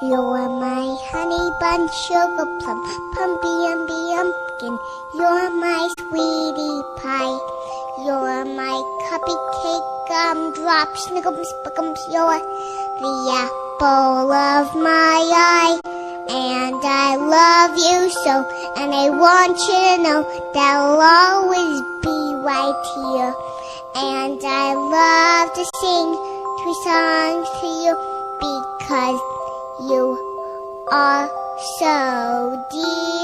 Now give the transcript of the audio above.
You're my honey bun, sugar plum, pumpy umby umpkin. You're my sweetie pie. You're my cupcake, gumdrop, snickums, spickums. You're the apple of my eye. And I love you so, and I want you to know that I'll always be right here. And I love to sing 2 songs to you because you are so dear.